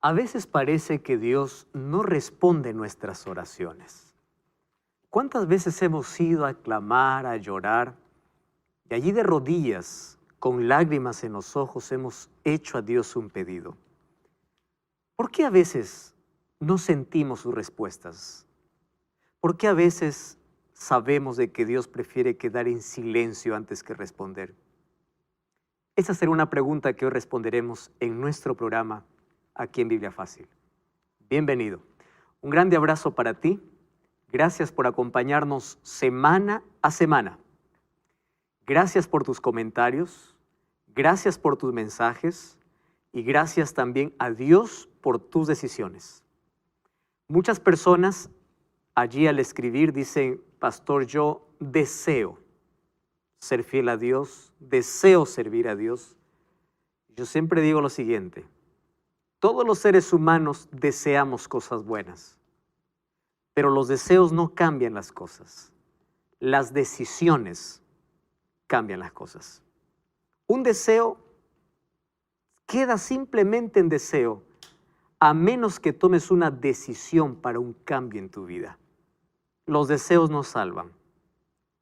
A veces parece que Dios no responde nuestras oraciones. ¿Cuántas veces hemos ido a clamar, a llorar, y allí de rodillas, con lágrimas en los ojos, hemos hecho a Dios un pedido? ¿Por qué a veces no sentimos sus respuestas? ¿Por qué a veces sabemos de que Dios prefiere quedar en silencio antes que responder? Esa será una pregunta que hoy responderemos en nuestro programa aquí en Biblia Fácil. Bienvenido. Un grande abrazo para ti. Gracias por acompañarnos semana a semana. Gracias por tus comentarios. Gracias por tus mensajes. Y gracias también a Dios por tus decisiones. Muchas personas allí al escribir dicen: pastor, yo deseo ser fiel a Dios, deseo servir a Dios. Yo siempre digo lo siguiente: todos los seres humanos deseamos cosas buenas, pero los deseos no cambian las cosas. Las decisiones cambian las cosas. Un deseo queda simplemente en deseo, a menos que tomes una decisión para un cambio en tu vida. Los deseos no salvan,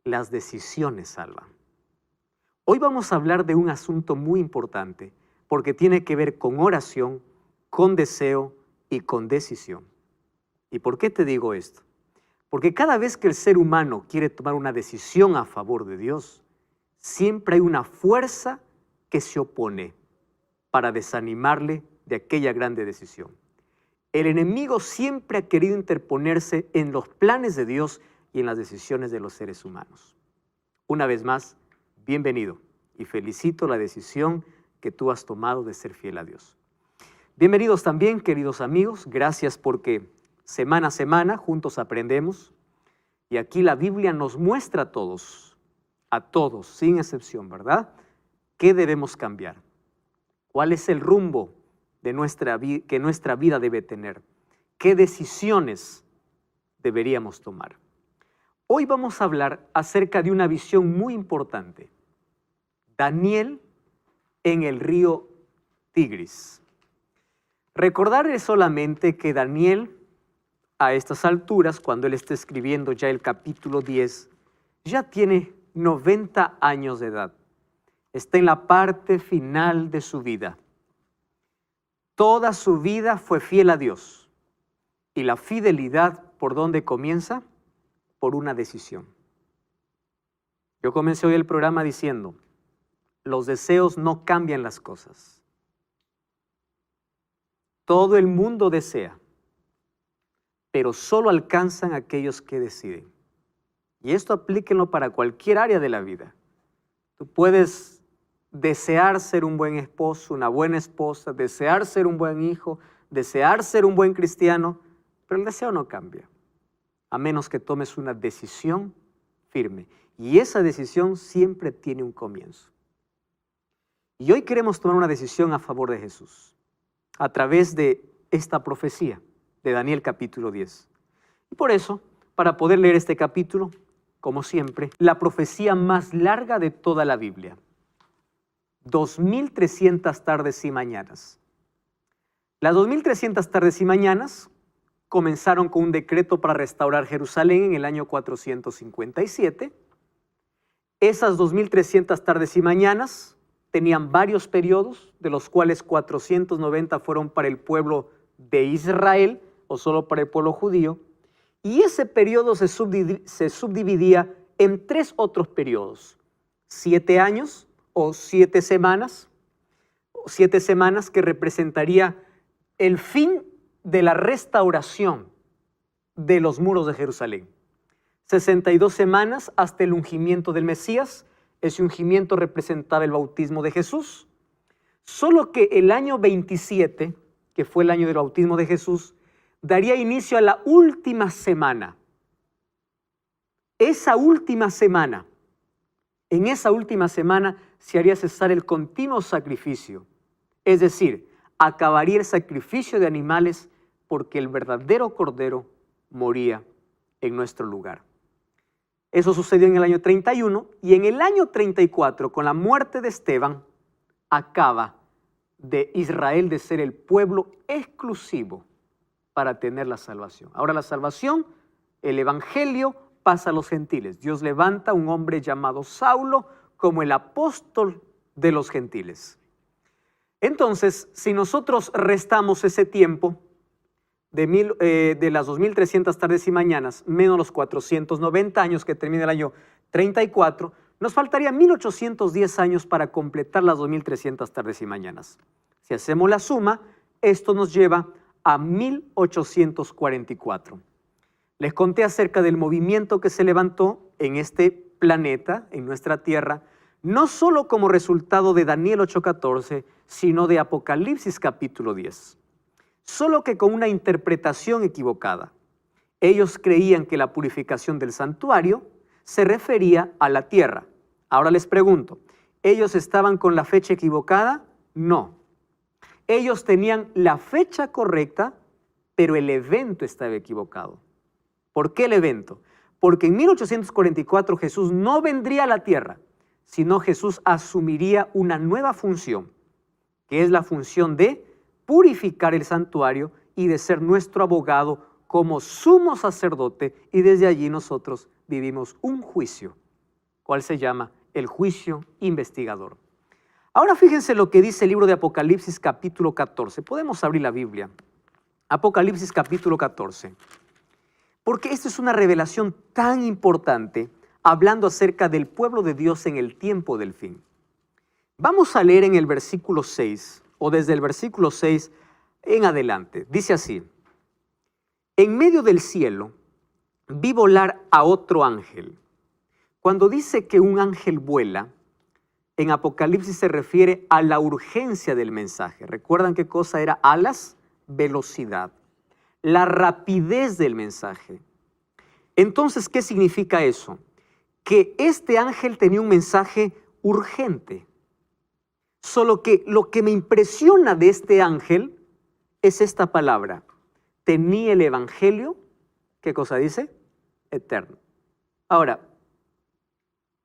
las decisiones salvan. Hoy vamos a hablar de un asunto muy importante, porque tiene que ver con oración, con deseo y con decisión. ¿Y por qué te digo esto? Porque cada vez que el ser humano quiere tomar una decisión a favor de Dios, siempre hay una fuerza que se opone para desanimarle de aquella grande decisión. El enemigo siempre ha querido interponerse en los planes de Dios y en las decisiones de los seres humanos. Una vez más, bienvenido y felicito la decisión que tú has tomado de ser fiel a Dios. Bienvenidos también, queridos amigos. Gracias porque semana a semana juntos aprendemos. Y aquí la Biblia nos muestra a todos, sin excepción, ¿verdad?, qué debemos cambiar. ¿Cuál es el rumbo de que nuestra vida debe tener? ¿Qué decisiones deberíamos tomar? Hoy vamos a hablar acerca de una visión muy importante. Daniel en el río Tigris. Recordarles solamente que Daniel, a estas alturas, cuando él está escribiendo ya el capítulo 10, ya tiene 90 años de edad. Está en la parte final de su vida. Toda su vida fue fiel a Dios. Y la fidelidad, ¿por dónde comienza? Por una decisión. Yo comencé hoy el programa diciendo: los deseos no cambian las cosas. Todo el mundo desea, pero solo alcanzan aquellos que deciden. Y esto aplíquenlo para cualquier área de la vida. Tú puedes desear ser un buen esposo, una buena esposa, desear ser un buen hijo, desear ser un buen cristiano, pero el deseo no cambia, a menos que tomes una decisión firme. Y esa decisión siempre tiene un comienzo. Y hoy queremos tomar una decisión a favor de Jesús, a través de esta profecía de Daniel capítulo 10. Y por eso, para poder leer este capítulo, como siempre, la profecía más larga de toda la Biblia. 2300 tardes y mañanas. Las 2300 tardes y mañanas comenzaron con un decreto para restaurar Jerusalén en el año 457. Esas 2300 tardes y mañanas tenían varios periodos, de los cuales 490 fueron para el pueblo de Israel, o solo para el pueblo judío, y ese periodo se subdividía en 3 otros periodos: 7 años o 7 semanas, 7 semanas que representaría el fin de la restauración de los muros de Jerusalén. 62 semanas hasta el ungimiento del Mesías. Ese ungimiento representaba el bautismo de Jesús. Solo que el año 27, que fue el año del bautismo de Jesús, daría inicio a la última semana. Esa última semana, en esa última semana se haría cesar el continuo sacrificio. Es decir, acabaría el sacrificio de animales, porque el verdadero Cordero moría en nuestro lugar. Eso sucedió en el año 31, y en el año 34, con la muerte de Esteban, acaba de Israel de ser el pueblo exclusivo para tener la salvación. Ahora la salvación, el evangelio, pasa a los gentiles. Dios levanta un hombre llamado Saulo como el apóstol de los gentiles. Entonces, si nosotros restamos ese tiempo de las 2300 tardes y mañanas, menos los 490 años que termina el año 34, nos faltaría 1810 años para completar las 2300 tardes y mañanas. Si hacemos la suma, esto nos lleva a 1844. Les conté acerca del movimiento que se levantó en este planeta, en nuestra Tierra, no solo como resultado de Daniel 8:14, sino de Apocalipsis capítulo 10. Solo que con una interpretación equivocada. Ellos creían que la purificación del santuario se refería a la tierra. Ahora les pregunto, ¿ellos estaban con la fecha equivocada? No. Ellos tenían la fecha correcta, pero el evento estaba equivocado. ¿Por qué el evento? Porque en 1844 Jesús no vendría a la tierra, sino Jesús asumiría una nueva función, que es la función de purificar el santuario y de ser nuestro abogado como sumo sacerdote, y desde allí nosotros vivimos un juicio, cual se llama el juicio investigador. Ahora fíjense lo que dice el libro de Apocalipsis capítulo 14. Podemos abrir la Biblia. Apocalipsis capítulo 14. Porque esta es una revelación tan importante, hablando acerca del pueblo de Dios en el tiempo del fin. Vamos a leer en el versículo 6, o desde el versículo 6 en adelante. Dice así: en medio del cielo vi volar a otro ángel. Cuando dice que un ángel vuela, en Apocalipsis se refiere a la urgencia del mensaje. ¿Recuerdan qué cosa era alas? Velocidad. La rapidez del mensaje. Entonces, ¿qué significa eso? Que este ángel tenía un mensaje urgente. Solo que lo que me impresiona de este ángel es esta palabra. Tenía el evangelio, ¿qué cosa dice? Eterno. Ahora,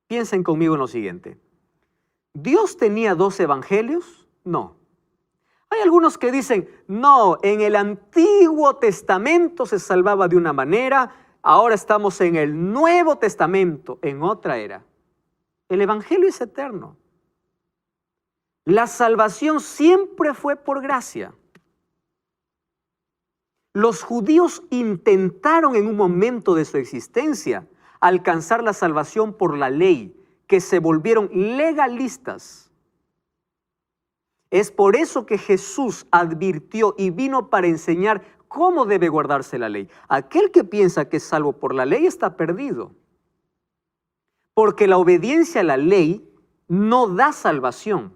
piensen conmigo en lo siguiente. ¿Dios tenía 2 evangelios? No. Hay algunos que dicen, no, en el Antiguo Testamento se salvaba de una manera, ahora estamos en el Nuevo Testamento, en otra era. El evangelio es eterno. La salvación siempre fue por gracia. Los judíos intentaron en un momento de su existencia alcanzar la salvación por la ley, que se volvieron legalistas. Es por eso que Jesús advirtió y vino para enseñar cómo debe guardarse la ley. Aquel que piensa que es salvo por la ley está perdido. Porque la obediencia a la ley no da salvación.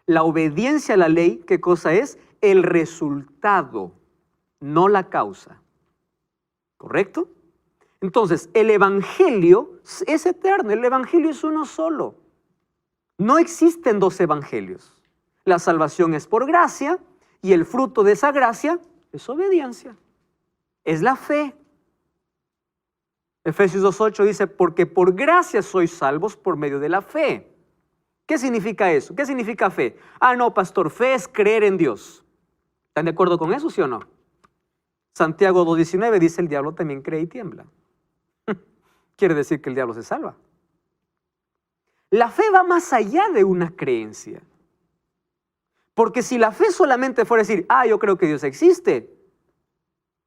La obediencia a la ley, ¿qué cosa es? El resultado, no la causa. ¿Correcto? Entonces, el evangelio es eterno, el evangelio es uno solo. No existen 2 evangelios. La salvación es por gracia y el fruto de esa gracia es obediencia, es la fe. Efesios 2:8 dice, porque por gracia sois salvos por medio de la fe. ¿Qué significa eso? ¿Qué significa fe? Ah, no, pastor, fe es creer en Dios. ¿Están de acuerdo con eso, sí o no? Santiago 2:19 dice, el diablo también cree y tiembla. Quiere decir que el diablo se salva. La fe va más allá de una creencia. Porque si la fe solamente fuera decir, yo creo que Dios existe,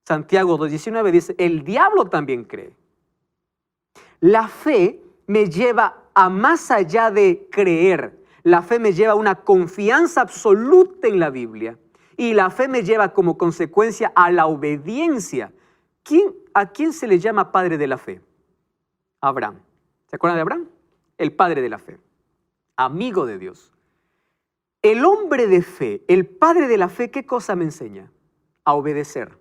Santiago 2:19 dice, el diablo también cree. La fe me lleva a más allá de creer. La fe me lleva a una confianza absoluta en la Biblia. Y la fe me lleva como consecuencia a la obediencia. ¿A quién se le llama padre de la fe? Abraham. ¿Se acuerdan de Abraham? El padre de la fe. Amigo de Dios. El hombre de fe, el padre de la fe, ¿qué cosa me enseña? A obedecer.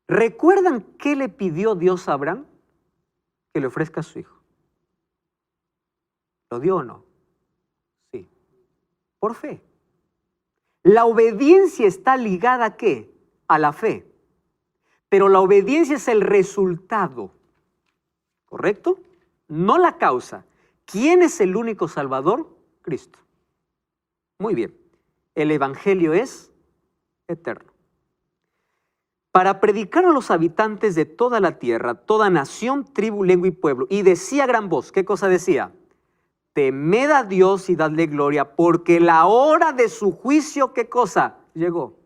¿Recuerdan qué le pidió Dios a Abraham? Que le ofrezca a su hijo. ¿Lo dio o no? Sí. Por fe. La obediencia está ligada ¿a qué? A la fe. Pero la obediencia es el resultado. ¿Correcto? No la causa. ¿Quién es el único Salvador? Cristo. Muy bien. El evangelio es eterno. Para predicar a los habitantes de toda la tierra, toda nación, tribu, lengua y pueblo. Y decía a gran voz, ¿qué cosa decía? Temed a Dios y dadle gloria, porque la hora de su juicio, ¿qué cosa? Llegó.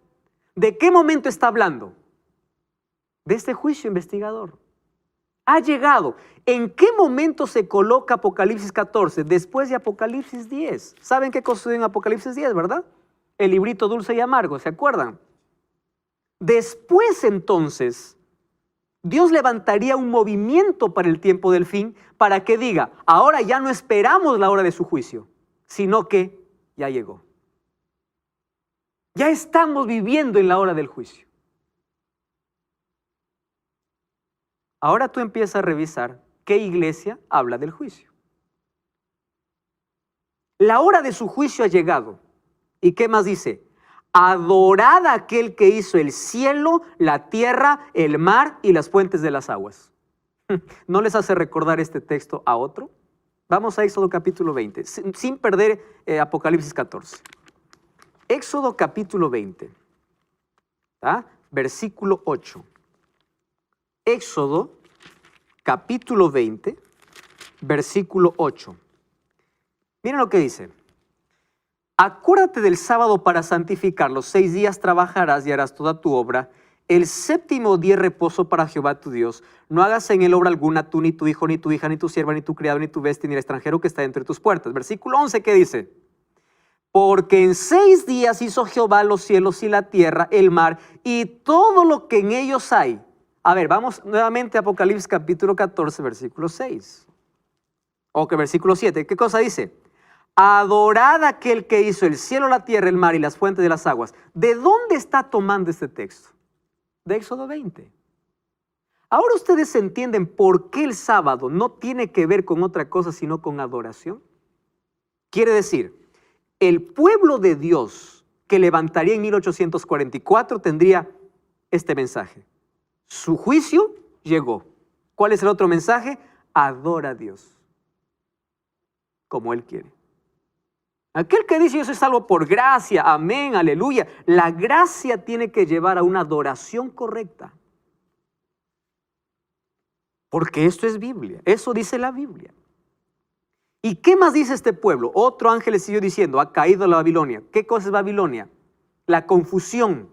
¿De qué momento está hablando? De este juicio investigador. Ha llegado. ¿En qué momento se coloca Apocalipsis 14? Después de Apocalipsis 10. ¿Saben qué cosa en Apocalipsis 10, verdad? El librito dulce y amargo, ¿se acuerdan? Después entonces, Dios levantaría un movimiento para el tiempo del fin para que diga, ahora ya no esperamos la hora de su juicio, sino que ya llegó. Ya estamos viviendo en la hora del juicio. Ahora tú empiezas a revisar qué iglesia habla del juicio. La hora de su juicio ha llegado. ¿Y qué más dice? Adorad a aquel que hizo el cielo, la tierra, el mar y las fuentes de las aguas. ¿No les hace recordar este texto a otro? Vamos a Éxodo capítulo 20, sin perder Apocalipsis 14. Éxodo capítulo 20, versículo 8. Éxodo capítulo 20, versículo 8. Miren lo que dice. Acuérdate del sábado para santificarlo. 6 días trabajarás y harás toda tu obra. El séptimo día reposo para Jehová tu Dios. No hagas en él obra alguna, tú, ni tu hijo, ni tu hija, ni tu sierva, ni tu criado, ni tu bestia, ni el extranjero que está entre tus puertas. Versículo 11, ¿qué dice? Porque en 6 días hizo Jehová los cielos y la tierra, el mar y todo lo que en ellos hay. A ver, vamos nuevamente a Apocalipsis capítulo 14, versículo 6. O que versículo 7. ¿Qué cosa dice? Adorad a aquel que hizo el cielo, la tierra, el mar y las fuentes de las aguas. ¿De dónde está tomando este texto? De Éxodo 20. Ahora ustedes entienden por qué el sábado no tiene que ver con otra cosa sino con adoración. Quiere decir, el pueblo de Dios que levantaría en 1844 tendría este mensaje. Su juicio llegó. ¿Cuál es el otro mensaje? Adora a Dios como Él quiere. Aquel que dice yo soy salvo por gracia, amén, aleluya. La gracia tiene que llevar a una adoración correcta. Porque esto es Biblia, eso dice la Biblia. ¿Y qué más dice este pueblo? Otro ángel siguió diciendo, ha caído la Babilonia. ¿Qué cosa es Babilonia? La confusión,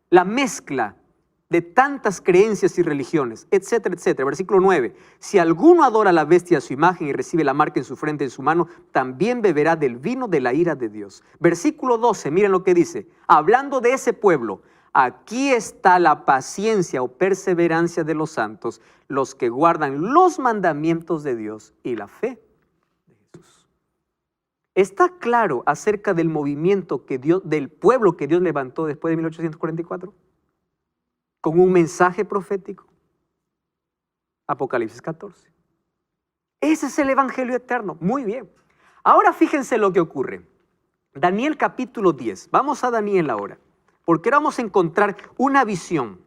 la mezcla de tantas creencias y religiones, etcétera, etcétera. Versículo 9. Si alguno adora a la bestia a su imagen y recibe la marca en su frente, en su mano, también beberá del vino de la ira de Dios. Versículo 12, miren lo que dice. Hablando de ese pueblo, aquí está la paciencia o perseverancia de los santos, los que guardan los mandamientos de Dios y la fe de Jesús. ¿Está claro acerca del movimiento del pueblo que Dios levantó después de 1844? Con un mensaje profético. Apocalipsis 14. Ese es el evangelio eterno. Muy bien. Ahora fíjense lo que ocurre. Daniel capítulo 10. Vamos a Daniel ahora. Porque vamos a encontrar una visión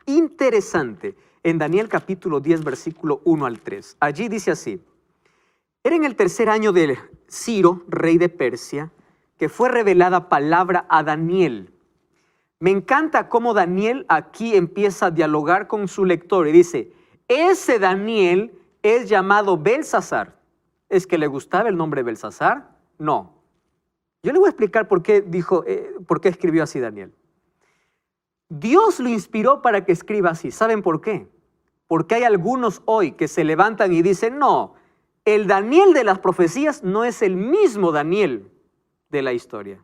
interesante en Daniel capítulo 10, versículo 1 al 3. Allí dice así. Era en el 3er año de Ciro, rey de Persia, que fue revelada palabra a Daniel. Me encanta cómo Daniel aquí empieza a dialogar con su lector y dice, ese Daniel es llamado Belsasar. ¿Es que le gustaba el nombre Belsasar? No. Yo le voy a explicar por qué escribió así Daniel. Dios lo inspiró para que escriba así. ¿Saben por qué? Porque hay algunos hoy que se levantan y dicen, no, el Daniel de las profecías no es el mismo Daniel de la historia.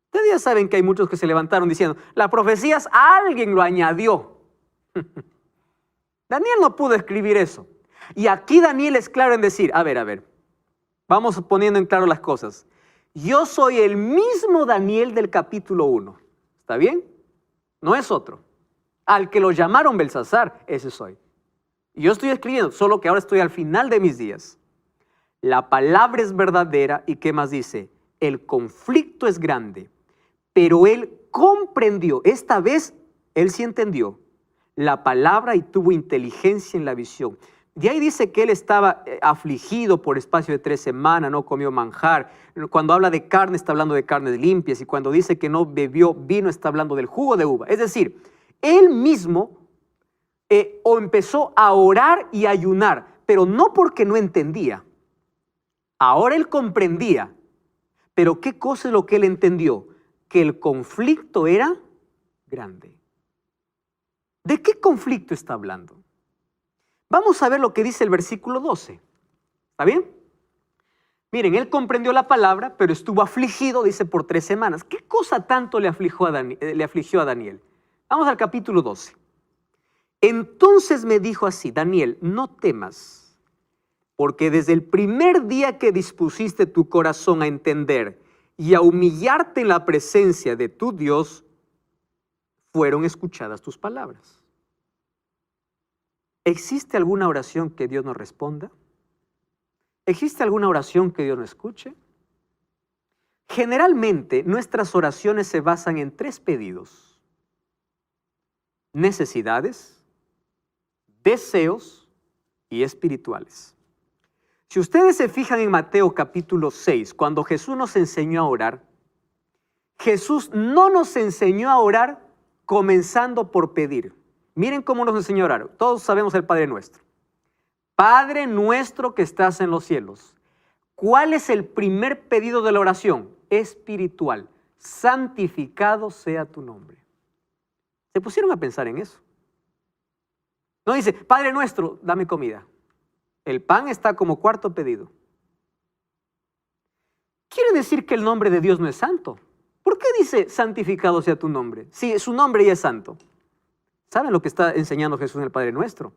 Ustedes ya saben que hay muchos que se levantaron diciendo, las profecías alguien lo añadió. Daniel no pudo escribir eso. Y aquí Daniel es claro en decir, a ver, vamos poniendo en claro las cosas. Yo soy el mismo Daniel del capítulo 1. ¿Está bien? No es otro. Al que lo llamaron Belsasar, ese soy. Y yo estoy escribiendo, solo que ahora estoy al final de mis días. La palabra es verdadera y ¿qué más dice? El conflicto es grande. Pero él comprendió, esta vez él sí entendió la palabra y tuvo inteligencia en la visión. De ahí dice que él estaba afligido por espacio de 3 semanas, no comió manjar. Cuando habla de carne, está hablando de carnes limpias. Y cuando dice que no bebió vino, está hablando del jugo de uva. Es decir, él mismo o empezó a orar y ayunar, pero no porque no entendía. Ahora él comprendía. Pero ¿qué cosa es lo que él entendió? Que el conflicto era grande. ¿De qué conflicto está hablando? Vamos a ver lo que dice el versículo 12. ¿Está bien? Miren, él comprendió la palabra, pero estuvo afligido, dice, por 3 semanas. ¿Qué cosa tanto le afligió a Daniel? Vamos al capítulo 12. Entonces me dijo así: Daniel, no temas, porque desde el primer día que dispusiste tu corazón a entender y a humillarte en la presencia de tu Dios, fueron escuchadas tus palabras. ¿Existe alguna oración que Dios no responda? ¿Existe alguna oración que Dios no escuche? Generalmente nuestras oraciones se basan en 3 pedidos: necesidades, deseos y espirituales. Si ustedes se fijan en Mateo capítulo 6, cuando Jesús nos enseñó a orar, Jesús no nos enseñó a orar comenzando por pedir. Miren cómo nos enseñó a orar. Todos sabemos el Padre Nuestro. Padre nuestro que estás en los cielos. ¿Cuál es el primer pedido de la oración? Espiritual. Santificado sea tu nombre. ¿Se pusieron a pensar en eso? No dice, Padre nuestro, dame comida. El pan está como 4.º pedido. Quiere decir que el nombre de Dios no es santo. ¿Por qué dice santificado sea tu nombre? Si su nombre ya es santo. ¿Saben lo que está enseñando Jesús en el Padre Nuestro?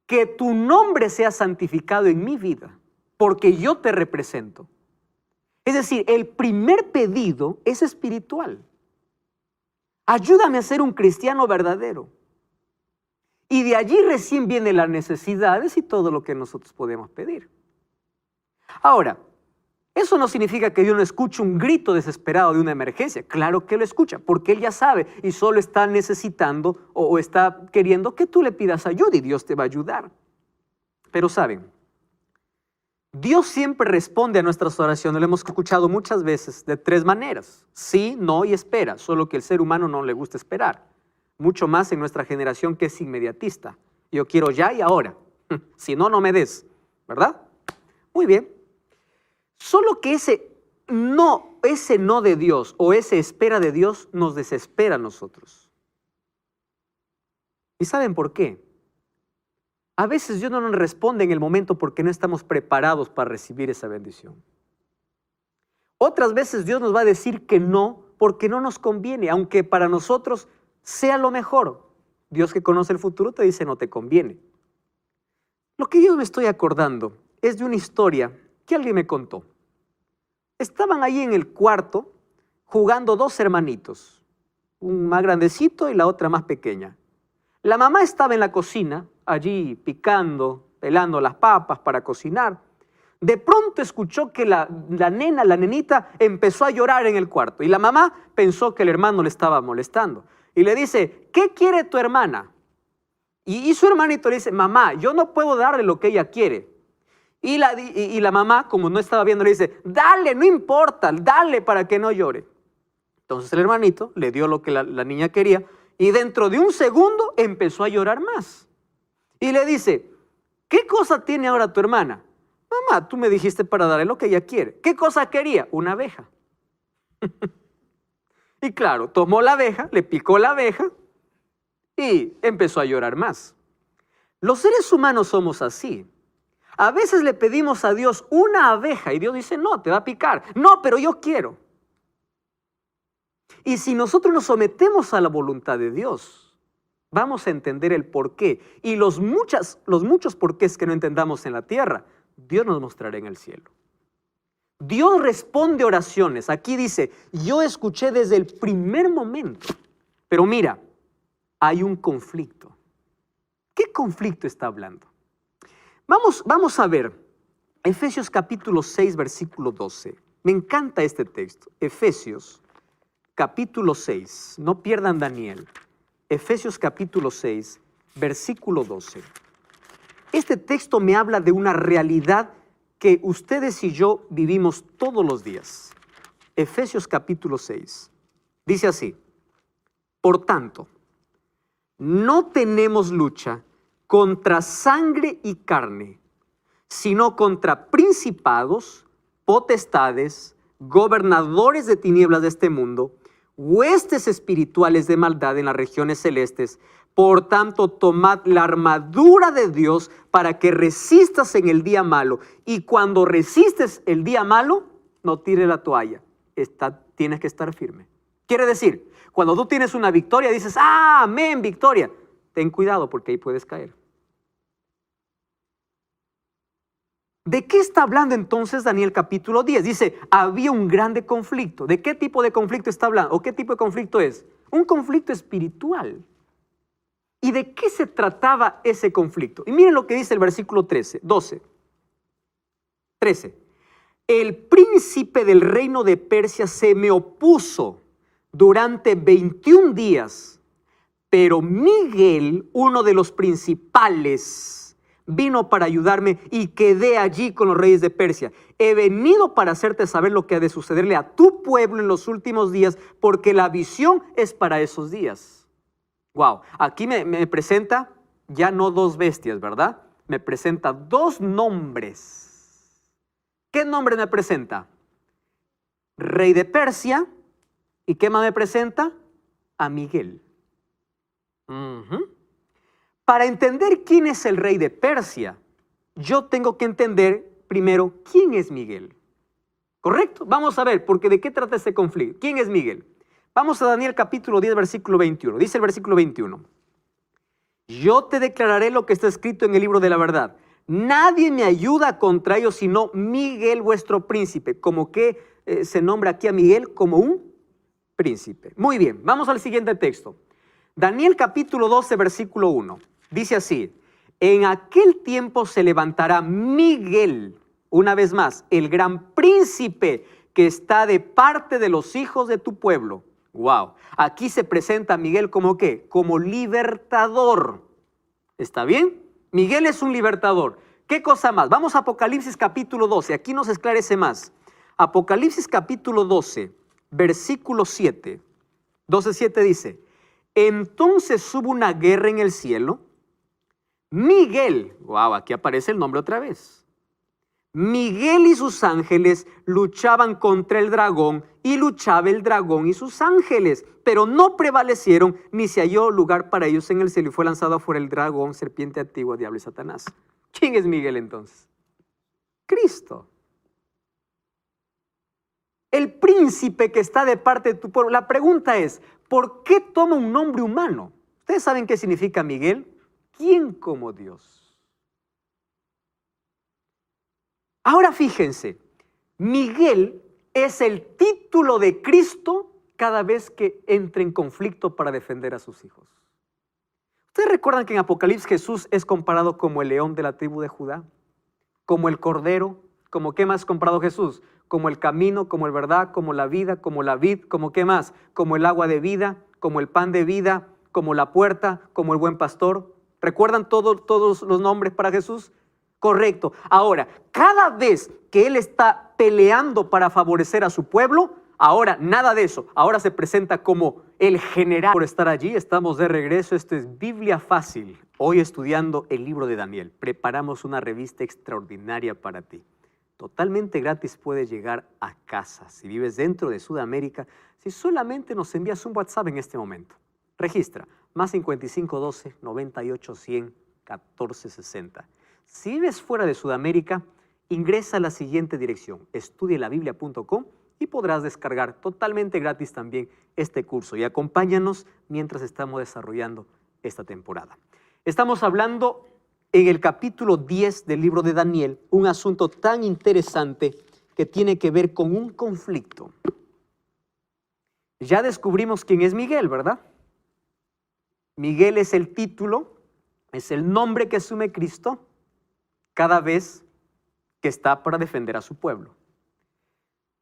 Que tu nombre sea santificado en mi vida, porque yo te represento. Es decir, el primer pedido es espiritual. Ayúdame a ser un cristiano verdadero. Y de allí recién vienen las necesidades y todo lo que nosotros podemos pedir. Ahora, eso no significa que Dios no escuche un grito desesperado de una emergencia. Claro que lo escucha, porque Él ya sabe y solo está necesitando o está queriendo que tú le pidas ayuda y Dios te va a ayudar. Pero saben, Dios siempre responde a nuestras oraciones. Lo hemos escuchado muchas veces de 3 maneras: sí, no y espera. Solo que el ser humano no le gusta esperar. Mucho más en nuestra generación que es inmediatista. Yo quiero ya y ahora. Si no, no me des. ¿Verdad? Muy bien. Solo que ese no de Dios o ese espera de Dios nos desespera a nosotros. ¿Y saben por qué? A veces Dios no nos responde en el momento porque no estamos preparados para recibir esa bendición. Otras veces Dios nos va a decir que no porque no nos conviene, aunque para nosotros sea lo mejor. Dios, que conoce el futuro, te dice no te conviene. Lo que yo me estoy acordando es de una historia que alguien me contó. Estaban ahí en el cuarto jugando 2 hermanitos, un más grandecito y la otra más pequeña. La mamá estaba en la cocina, allí picando, pelando las papas para cocinar. De pronto escuchó que la nenita empezó a llorar en el cuarto y la mamá pensó que el hermano le estaba molestando. Y le dice, ¿qué quiere tu hermana? Y su hermanito le dice, mamá, yo no puedo darle lo que ella quiere. Y la mamá, como no estaba viendo, le dice, dale, no importa, dale para que no llore. Entonces el hermanito le dio lo que la niña quería y dentro de un segundo empezó a llorar más. Y le dice, ¿qué cosa tiene ahora tu hermana? Mamá, tú me dijiste para darle lo que ella quiere. ¿Qué cosa quería? Una abeja. Y claro, tomó la abeja, le picó la abeja y empezó a llorar más. Los seres humanos somos así. A veces le pedimos a Dios una abeja y Dios dice, no, te va a picar. No, pero yo quiero. Y si nosotros nos sometemos a la voluntad de Dios, vamos a entender el porqué. Y los muchos porqués que no entendamos en la tierra, Dios nos mostrará en el cielo. Dios responde oraciones. Aquí dice, yo escuché desde el primer momento. Pero mira, hay un conflicto. ¿Qué conflicto está hablando? Vamos a ver Efesios capítulo 6, versículo 12. Me encanta este texto. Efesios capítulo 6. No pierdan Daniel. Efesios capítulo 6, versículo 12. este texto me habla de una realidad que ustedes y yo vivimos todos los días. Efesios capítulo 6. Dice así: por tanto, no tenemos lucha contra sangre y carne, sino contra principados, potestades, gobernadores de tinieblas de este mundo, huestes espirituales de maldad en las regiones celestes. Por tanto, tomad la armadura de Dios para que resistas en el día malo. Y cuando resistes el día malo, no tires la toalla. Tienes que estar firme. Quiere decir, cuando tú tienes una victoria, dices, ¡ah, amén, victoria! Ten cuidado porque ahí puedes caer. ¿De qué está hablando entonces Daniel capítulo 10? Dice, había un grande conflicto. ¿De qué tipo de conflicto está hablando? ¿O qué tipo de conflicto es? Un conflicto espiritual. ¿Y de qué se trataba ese conflicto? Y miren lo que dice el versículo 13. El príncipe del reino de Persia se me opuso durante 21 días, pero Miguel, uno de los principales, vino para ayudarme y quedé allí con los reyes de Persia. He venido para hacerte saber lo que ha de sucederle a tu pueblo en los últimos días, porque la visión es para esos días. Wow, aquí me presenta ya no dos bestias, ¿verdad? Me presenta dos nombres. ¿Qué nombre me presenta? Rey de Persia. ¿Y qué más me presenta? A Miguel. Para entender quién es el rey de Persia, yo tengo que entender primero quién es Miguel. ¿Correcto? Vamos a ver, porque ¿de qué trata este conflicto? ¿Quién es Miguel? Vamos a Daniel capítulo 10, versículo 21. Dice el versículo 21. Yo te declararé lo que está escrito en el libro de la verdad. Nadie me ayuda contra ellos sino Miguel, vuestro príncipe. Como que se nombra aquí a Miguel como un príncipe. Muy bien, vamos al siguiente texto. Daniel capítulo 12, versículo 1. Dice así: en aquel tiempo se levantará Miguel, una vez más, el gran príncipe que está de parte de los hijos de tu pueblo. Wow. Aquí se presenta a Miguel como ¿qué? Como libertador. ¿Está bien? Miguel es un libertador. ¿Qué cosa más? Vamos a Apocalipsis capítulo 12. Aquí nos esclarece más. Apocalipsis capítulo 12, versículo 7. 12:7 dice: entonces hubo una guerra en el cielo. Miguel, wow, aquí aparece el nombre otra vez. Miguel y sus ángeles luchaban contra el dragón, y luchaba el dragón y sus ángeles, pero no prevalecieron, ni se halló lugar para ellos en el cielo, y fue lanzado afuera el dragón, serpiente antigua, diablo y Satanás. ¿Quién es Miguel entonces? Cristo. El príncipe que está de parte de tu pueblo. La pregunta es, ¿por qué toma un nombre humano? ¿Ustedes saben qué significa Miguel? ¿Quién como Dios? Ahora fíjense, Miguel es el título de Cristo cada vez que entra en conflicto para defender a sus hijos. ¿Ustedes recuerdan que en Apocalipsis Jesús es comparado como el león de la tribu de Judá? Como el cordero, como ¿qué más comparado Jesús? Como el camino, como el verdad, como la vida, como la vid, como ¿qué más? Como el agua de vida, como el pan de vida, como la puerta, como el buen pastor. ¿Recuerdan todos los nombres para Jesús? Correcto. Ahora, cada vez que Él está peleando para favorecer a su pueblo, ahora nada de eso. Ahora se presenta como el general. Por estar allí, estamos de regreso. Esto es Biblia Fácil. Hoy estudiando el libro de Daniel. Preparamos una revista extraordinaria para ti. Totalmente gratis, puedes llegar a casa. Si vives dentro de Sudamérica, si solamente nos envías un WhatsApp en este momento. Registra, más 5512 98 100 14 60. Si vives fuera de Sudamérica, ingresa a la siguiente dirección, estudielabiblia.com, y podrás descargar totalmente gratis también este curso. Y acompáñanos mientras estamos desarrollando esta temporada. Estamos hablando en el capítulo 10 del libro de Daniel, un asunto tan interesante que tiene que ver con un conflicto. Ya descubrimos quién es Miguel, ¿verdad? Miguel es el título, es el nombre que asume Cristo cada vez que está para defender a su pueblo.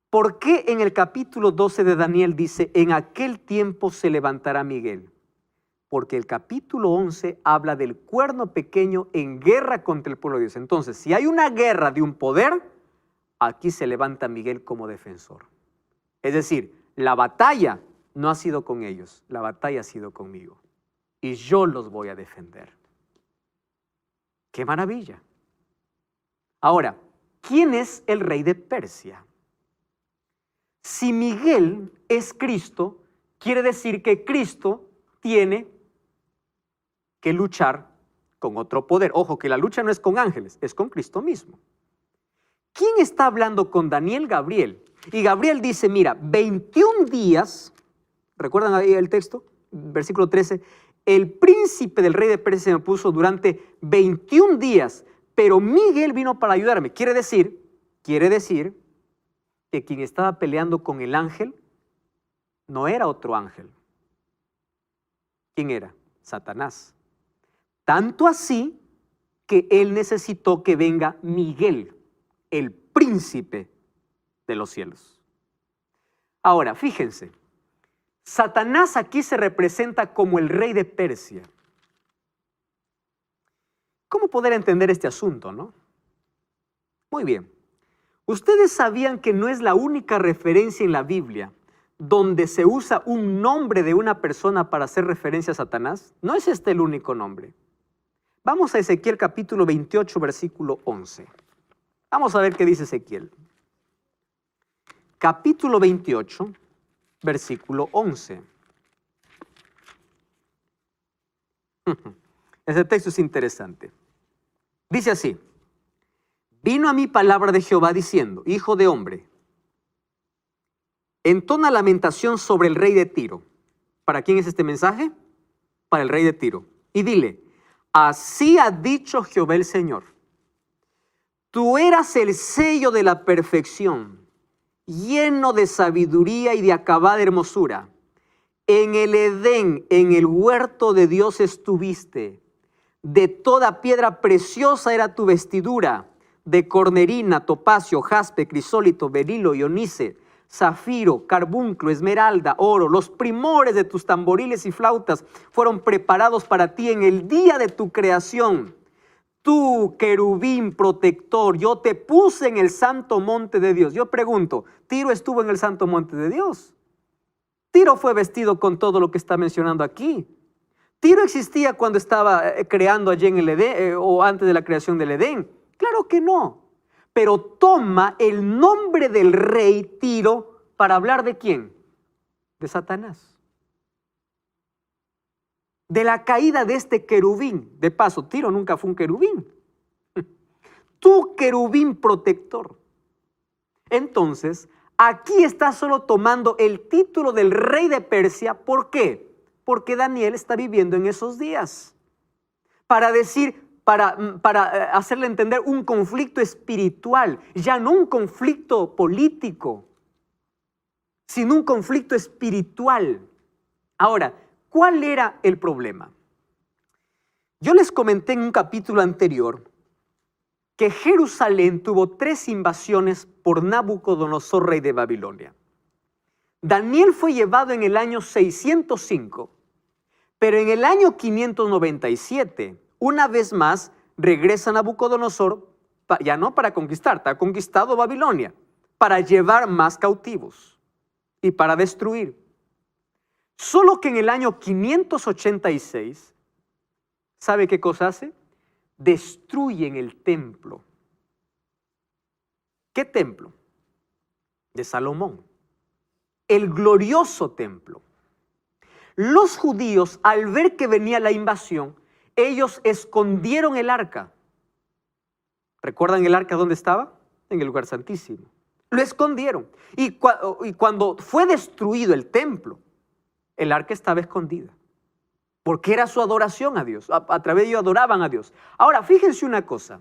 ¿Por qué en el capítulo 12 de Daniel dice, en aquel tiempo se levantará Miguel? Porque el capítulo 11 habla del cuerno pequeño en guerra contra el pueblo de Dios. Entonces, si hay una guerra de un poder, aquí se levanta Miguel como defensor. Es decir, la batalla no ha sido con ellos, la batalla ha sido conmigo. Y yo los voy a defender. ¡Qué maravilla! Ahora, ¿quién es el rey de Persia? Si Miguel es Cristo, quiere decir que Cristo tiene que luchar con otro poder. Ojo, que la lucha no es con ángeles, es con Cristo mismo. ¿Quién está hablando con Daniel? Gabriel. Y Gabriel dice, mira, 21 días, ¿recuerdan ahí el texto? Versículo 13, el príncipe del rey de Persia se me puso durante 21 días, pero Miguel vino para ayudarme. Quiere decir que quien estaba peleando con el ángel no era otro ángel. ¿Quién era? Satanás. Tanto así que él necesitó que venga Miguel, el príncipe de los cielos. Ahora, fíjense, Satanás aquí se representa como el rey de Persia. ¿Cómo poder entender este asunto, no? Muy bien. ¿Ustedes sabían que no es la única referencia en la Biblia donde se usa un nombre de una persona para hacer referencia a Satanás? No es este el único nombre. Vamos a Ezequiel capítulo 28, versículo 11. Vamos a ver qué dice Ezequiel. Capítulo 28, versículo 11. Ese texto es interesante. Dice así: vino a mí palabra de Jehová diciendo, hijo de hombre, entona lamentación sobre el rey de Tiro. ¿Para quién es este mensaje? Para el rey de Tiro. Y dile, así ha dicho Jehová el Señor, tú eras el sello de la perfección, lleno de sabiduría y de acabada hermosura. En el Edén, en el huerto de Dios estuviste. De toda piedra preciosa era tu vestidura, de cornerina, topacio, jaspe, crisólito, berilo y onice, zafiro, carbunclo, esmeralda, oro. Los primores de tus tamboriles y flautas fueron preparados para ti en el día de tu creación. Tú, querubín protector, yo te puse en el santo monte de Dios. Yo pregunto, ¿Tiro estuvo en el santo monte de Dios? Tiro fue vestido con todo lo que está mencionando aquí. ¿Tiro existía cuando estaba creando allí en el Edén o antes de la creación del Edén? Claro que no. Pero toma el nombre del rey Tiro para hablar ¿de quién? De Satanás. De la caída de este querubín. De paso, Tiro nunca fue un querubín. Tu querubín protector. Entonces, aquí está solo tomando el título del rey de Persia. ¿Por qué? Porque Daniel está viviendo en esos días. Para decir, para hacerle entender un conflicto espiritual, ya no un conflicto político, sino un conflicto espiritual. Ahora, ¿cuál era el problema? Yo les comenté en un capítulo anterior que Jerusalén tuvo 3 invasiones por Nabucodonosor, rey de Babilonia. Daniel fue llevado en el año 605, pero en el año 597, una vez más, regresa Nabucodonosor, ya no para conquistar, ha conquistado Babilonia, para llevar más cautivos y para destruir. Solo que en el año 586, ¿sabe qué cosa hace? Destruyen el templo. ¿Qué templo? De Salomón. El glorioso templo. Los judíos, al ver que venía la invasión, ellos escondieron el arca. ¿Recuerdan el arca dónde estaba? En el lugar santísimo. Lo escondieron. Y cuando fue destruido el templo, el arca estaba escondida. Porque era su adoración a Dios. A través de ellos adoraban a Dios. Ahora, fíjense una cosa.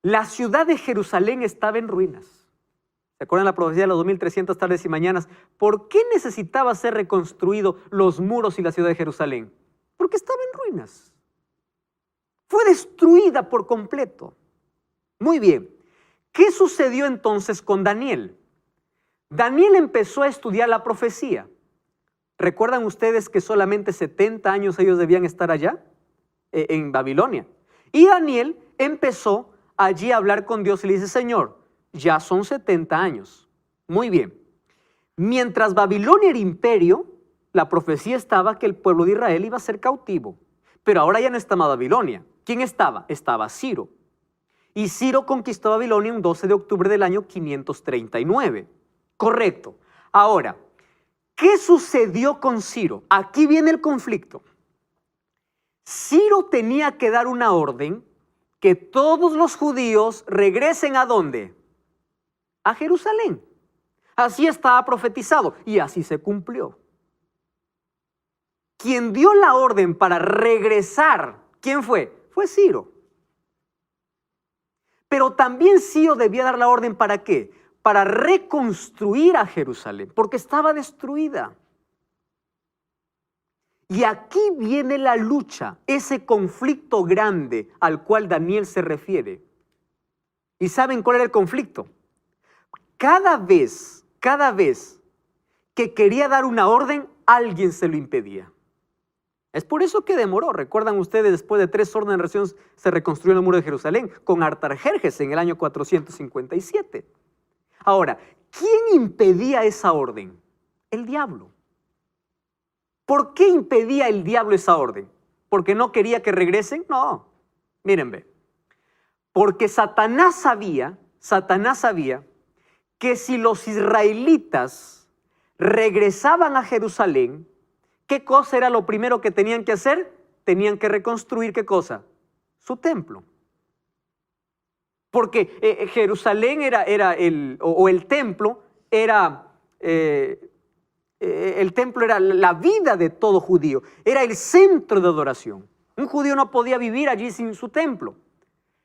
La ciudad de Jerusalén estaba en ruinas. ¿Se acuerdan la profecía de los 2300 tardes y mañanas? ¿Por qué necesitaba ser reconstruido los muros y la ciudad de Jerusalén? Porque estaba en ruinas. Fue destruida por completo. Muy bien. ¿Qué sucedió entonces con Daniel? Daniel empezó a estudiar la profecía. ¿Recuerdan ustedes que solamente 70 años ellos debían estar allá, en Babilonia? Y Daniel empezó allí a hablar con Dios y le dice, Señor, ya son 70 años. Muy bien. Mientras Babilonia era imperio, la profecía estaba que el pueblo de Israel iba a ser cautivo. Pero ahora ya no estaba Babilonia. ¿Quién estaba? Estaba Ciro. Y Ciro conquistó Babilonia un 12 de octubre del año 539. Correcto. Ahora, ¿qué sucedió con Ciro? Aquí viene el conflicto. Ciro tenía que dar una orden que todos los judíos regresen ¿a dónde? A Jerusalén. Así estaba profetizado y así se cumplió. Quien dio la orden para regresar, ¿quién fue? Fue Ciro. Pero también Ciro debía dar la orden ¿para qué? Para reconstruir a Jerusalén, porque estaba destruida. Y aquí viene la lucha, ese conflicto grande al cual Daniel se refiere. ¿Y saben cuál era el conflicto? Cada vez que quería dar una orden, alguien se lo impedía. Es por eso que demoró. Recuerdan ustedes, después de 3 órdenes de región se reconstruyó el muro de Jerusalén con Artajerjes en el año 457. Ahora, ¿quién impedía esa orden? El diablo. ¿Por qué impedía el diablo esa orden? ¿Porque no quería que regresen? No. Miren, ve. Porque Satanás sabía que si los israelitas regresaban a Jerusalén, ¿qué cosa era lo primero que tenían que hacer? Tenían que reconstruir, ¿qué cosa? Su templo. Porque Jerusalén era el templo era la vida de todo judío, era el centro de adoración. Un judío no podía vivir allí sin su templo.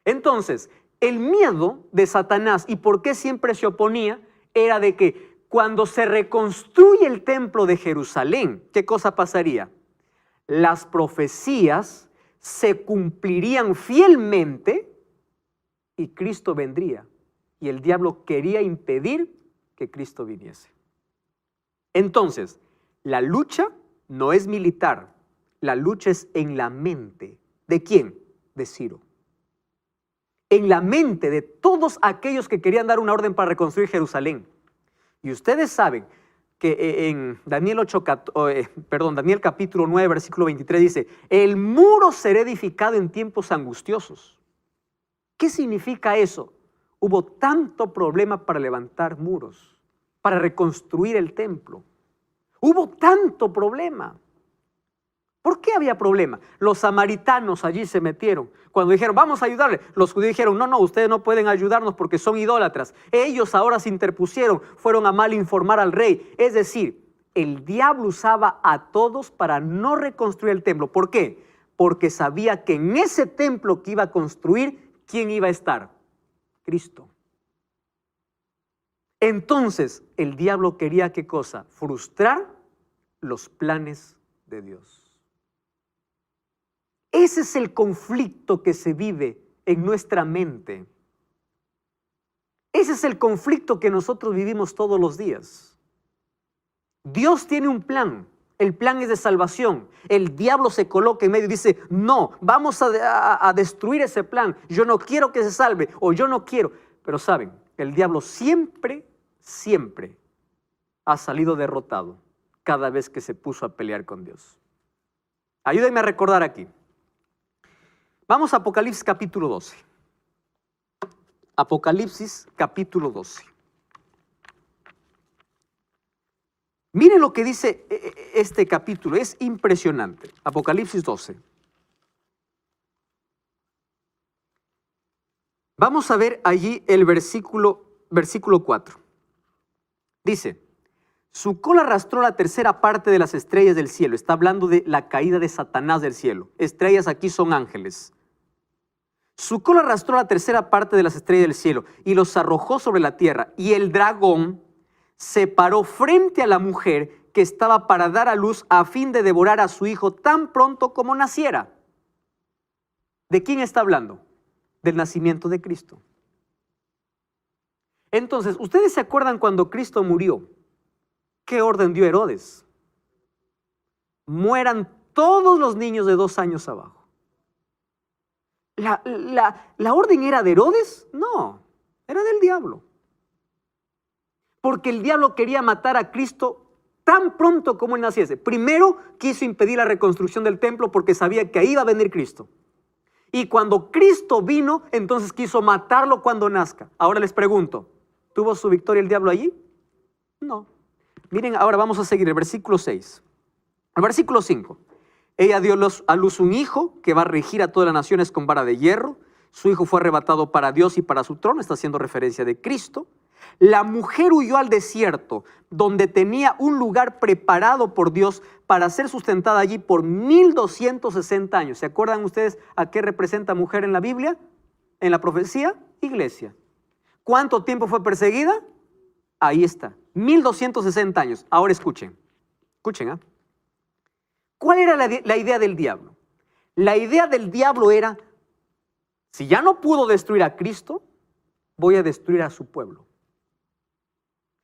Entonces, el miedo de Satanás, y por qué siempre se oponía, era de que cuando se reconstruye el templo de Jerusalén, ¿qué cosa pasaría? Las profecías se cumplirían fielmente y Cristo vendría. Y el diablo quería impedir que Cristo viniese. Entonces, la lucha no es militar, la lucha es en la mente. ¿De quién? De Ciro. En la mente de todos aquellos que querían dar una orden para reconstruir Jerusalén. Y ustedes saben que en Daniel capítulo 9, versículo 23 dice, el muro será edificado en tiempos angustiosos. ¿Qué significa eso? Hubo tanto problema para levantar muros, para reconstruir el templo. Hubo tanto problema. ¿Por qué había problema? Los samaritanos allí se metieron. Cuando dijeron, vamos a ayudarle, los judíos dijeron, no, ustedes no pueden ayudarnos porque son idólatras. Ellos ahora se interpusieron, fueron a mal informar al rey. Es decir, el diablo usaba a todos para no reconstruir el templo. ¿Por qué? Porque sabía que en ese templo que iba a construir, ¿quién iba a estar? Cristo. Entonces, el diablo quería ¿qué cosa? Frustrar los planes de Dios. Ese es el conflicto que se vive en nuestra mente. Ese es el conflicto que nosotros vivimos todos los días. Dios tiene un plan. El plan es de salvación. El diablo se coloca en medio y dice, no, vamos a destruir ese plan. Yo no quiero que se salve o yo no quiero. Pero saben, el diablo siempre ha salido derrotado cada vez que se puso a pelear con Dios. Ayúdenme a recordar aquí. Vamos a Apocalipsis capítulo 12. Apocalipsis capítulo 12. Miren lo que dice este capítulo, es impresionante. Apocalipsis 12. Vamos a ver allí el versículo 4. Dice, su cola arrastró la tercera parte de las estrellas del cielo. Está hablando de la caída de Satanás del cielo. Estrellas aquí son ángeles. Su cola arrastró la tercera parte de las estrellas del cielo y los arrojó sobre la tierra. Y el dragón se paró frente a la mujer que estaba para dar a luz a fin de devorar a su hijo tan pronto como naciera. ¿De quién está hablando? Del nacimiento de Cristo. Entonces, ¿ustedes se acuerdan cuando Cristo murió? ¿Qué orden dio Herodes? mueran todos los niños de 2 años abajo. ¿La orden era de Herodes? No, era del diablo. Porque el diablo quería matar a Cristo tan pronto como él naciese. Primero quiso impedir la reconstrucción del templo porque sabía que ahí iba a venir Cristo. Y cuando Cristo vino, entonces quiso matarlo cuando nazca. Ahora les pregunto, ¿tuvo su victoria el diablo allí? No. Miren, ahora vamos a seguir el versículo 6. El versículo 5. Ella dio a luz un hijo que va a regir a todas las naciones con vara de hierro. Su hijo fue arrebatado para Dios y para su trono. Está haciendo referencia de Cristo. La mujer huyó al desierto, donde tenía un lugar preparado por Dios para ser sustentada allí por 1260 años. ¿Se acuerdan ustedes a qué representa mujer en la Biblia? En la profecía, iglesia. ¿Cuánto tiempo fue perseguida? Ahí está, 1260 años. Ahora escuchen, ¿ah? ¿Cuál era la idea del diablo? La idea del diablo era, si ya no pudo destruir a Cristo, voy a destruir a su pueblo.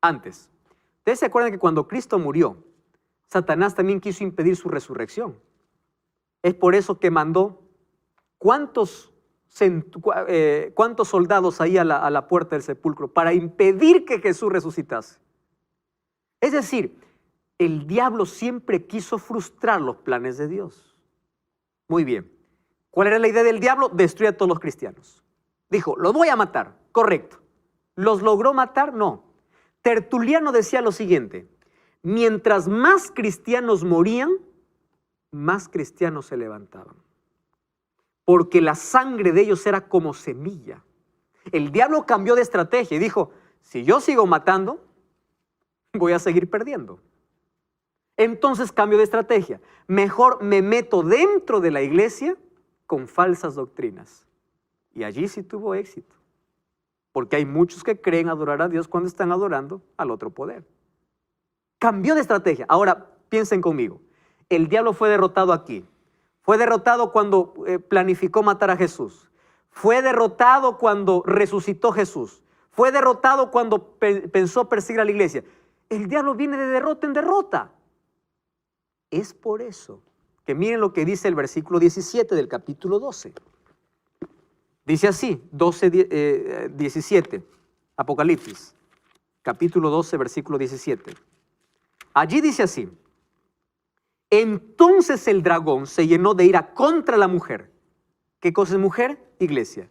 Antes, ustedes se acuerdan que cuando Cristo murió, Satanás también quiso impedir su resurrección. Es por eso que mandó cuántos soldados ahí a la puerta del sepulcro para impedir que Jesús resucitase. Es decir, el diablo siempre quiso frustrar los planes de Dios. Muy bien. ¿Cuál era la idea del diablo? Destruir a todos los cristianos. Dijo, los voy a matar. Correcto. ¿Los logró matar? No. Tertuliano decía lo siguiente: mientras más cristianos morían, más cristianos se levantaban. Porque la sangre de ellos era como semilla. El diablo cambió de estrategia y dijo, si yo sigo matando, voy a seguir perdiendo. Entonces cambió de estrategia. Mejor me meto dentro de la iglesia con falsas doctrinas. Y allí sí tuvo éxito. Porque hay muchos que creen adorar a Dios cuando están adorando al otro poder. Cambió de estrategia. Ahora piensen conmigo. El diablo fue derrotado aquí. Fue derrotado cuando planificó matar a Jesús. Fue derrotado cuando resucitó Jesús. Fue derrotado cuando pensó perseguir a la iglesia. El diablo viene de derrota en derrota. Es por eso que miren lo que dice el versículo 17 del capítulo 12. Dice así, 17, Apocalipsis, capítulo 12, versículo 17. Allí dice así: entonces el dragón se llenó de ira contra la mujer. ¿Qué cosa es mujer? Iglesia.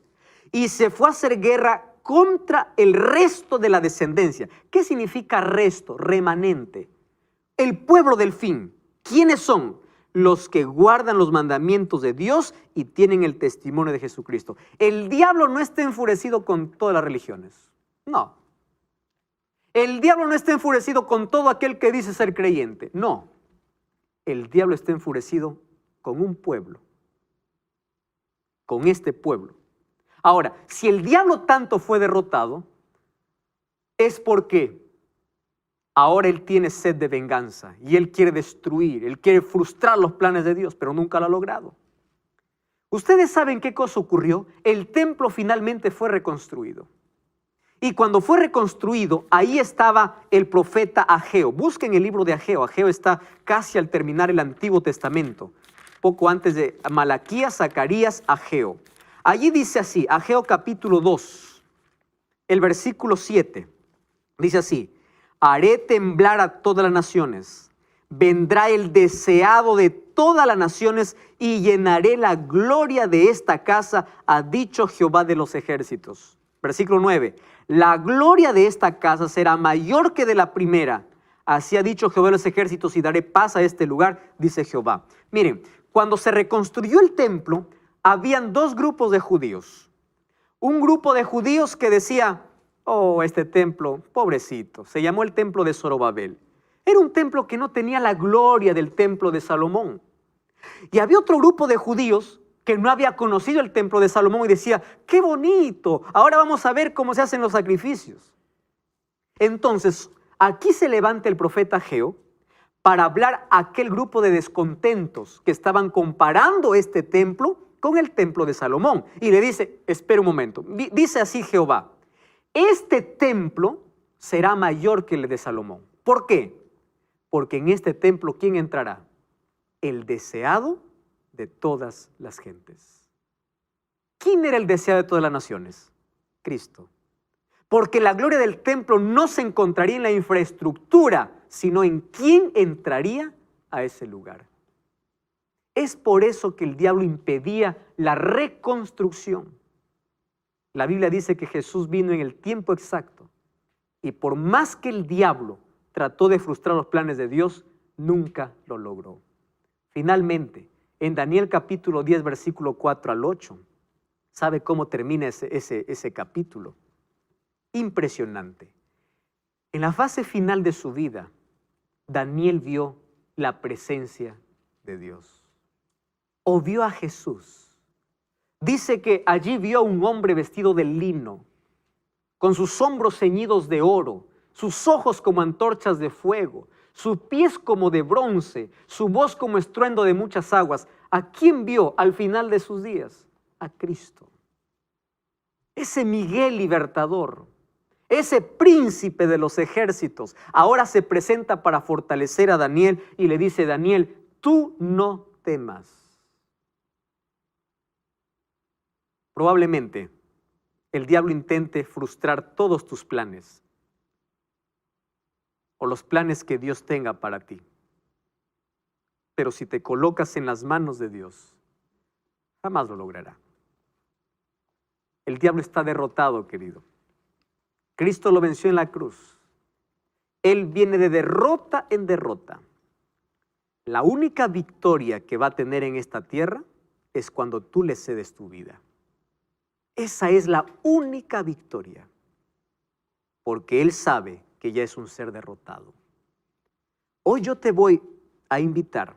Y se fue a hacer guerra contra el resto de la descendencia. ¿Qué significa resto? Remanente. El pueblo del fin. ¿Quiénes son? Los que guardan los mandamientos de Dios y tienen el testimonio de Jesucristo. El diablo no está enfurecido con todas las religiones. No. El diablo no está enfurecido con todo aquel que dice ser creyente. No. El diablo está enfurecido con un pueblo. Con este pueblo. Ahora, si el diablo tanto fue derrotado, es porque ahora él tiene sed de venganza y él quiere destruir, él quiere frustrar los planes de Dios, pero nunca lo ha logrado. ¿Ustedes saben qué cosa ocurrió? El templo finalmente fue reconstruido. Y cuando fue reconstruido, ahí estaba el profeta Ageo. Busquen el libro de Ageo. Ageo está casi al terminar el Antiguo Testamento. Poco antes de Malaquías, Zacarías, Ageo. Allí dice así, Ageo capítulo 2, el versículo 7. Dice así: haré temblar a todas las naciones, vendrá el deseado de todas las naciones y llenaré la gloria de esta casa, ha dicho Jehová de los ejércitos. Versículo 9, la gloria de esta casa será mayor que de la primera, así ha dicho Jehová de los ejércitos, y daré paz a este lugar, dice Jehová. Miren, cuando se reconstruyó el templo, habían dos grupos de judíos. Un grupo de judíos que decía: oh, este templo, pobrecito, se llamó el templo de Zorobabel. Era un templo que no tenía la gloria del templo de Salomón. Y había otro grupo de judíos que no había conocido el templo de Salomón y decía: qué bonito, ahora vamos a ver cómo se hacen los sacrificios. Entonces, aquí se levanta el profeta Ageo para hablar a aquel grupo de descontentos que estaban comparando este templo con el templo de Salomón. Y le dice: espera un momento, dice así Jehová: este templo será mayor que el de Salomón. ¿Por qué? Porque en este templo, ¿quién entrará? el deseado de todas las gentes. ¿Quién era el deseado de todas las naciones? Cristo. Porque la gloria del templo no se encontraría en la infraestructura, sino en quién entraría a ese lugar. Es por eso que el diablo impedía la reconstrucción. La Biblia dice que Jesús vino en el tiempo exacto y por más que el diablo trató de frustrar los planes de Dios, nunca lo logró. Finalmente, en Daniel capítulo 10, versículo 4 al 8, ¿sabe cómo termina ese capítulo? Impresionante. En la fase final de su vida, Daniel vio la presencia de Dios. O vio a Jesús. Dice que allí vio a un hombre vestido de lino, con sus hombros ceñidos de oro, sus ojos como antorchas de fuego, sus pies como de bronce, su voz como estruendo de muchas aguas. ¿A quién vio al final de sus días? A Cristo. Ese Miguel libertador, ese príncipe de los ejércitos, ahora se presenta para fortalecer a Daniel y le dice: Daniel, tú no temas. Probablemente el diablo intente frustrar todos tus planes o los planes que Dios tenga para ti. Pero si te colocas en las manos de Dios, jamás lo logrará. El diablo está derrotado, querido. Cristo lo venció en la cruz. Él viene de derrota en derrota. La única victoria que va a tener en esta tierra es cuando tú le cedes tu vida. Esa es la única victoria, porque Él sabe que ya es un ser derrotado. Hoy yo te voy a invitar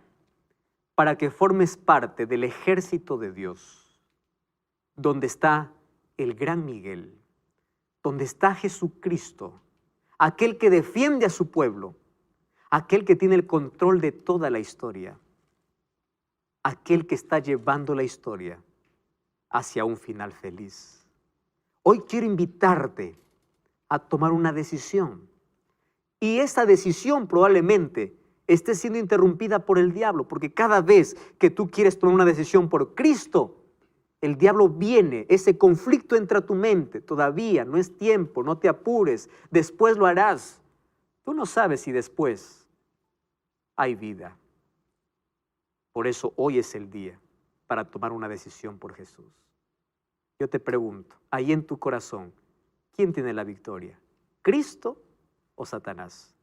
para que formes parte del ejército de Dios, donde está el gran Miguel, donde está Jesucristo, aquel que defiende a su pueblo, aquel que tiene el control de toda la historia, aquel que está llevando la historia hacia un final feliz. Hoy quiero invitarte a tomar una decisión. Y esa decisión probablemente esté siendo interrumpida por el diablo, porque cada vez que tú quieres tomar una decisión por Cristo, el diablo viene, ese conflicto entra a tu mente. Todavía no es tiempo, no te apures, después lo harás. Tú no sabes si después hay vida. Por eso hoy es el día para tomar una decisión por Jesús. Yo te pregunto, ahí en tu corazón, ¿quién tiene la victoria? ¿Cristo o Satanás?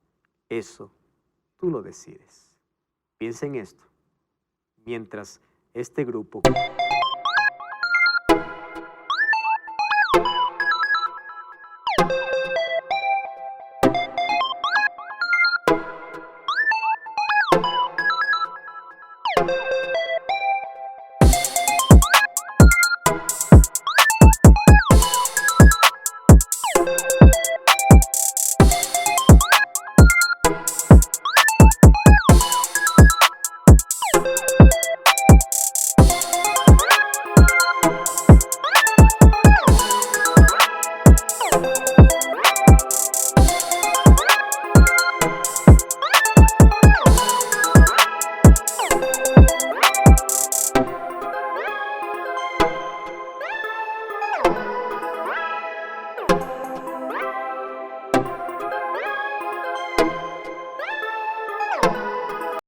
Eso tú lo decides. Piensa en esto mientras este grupo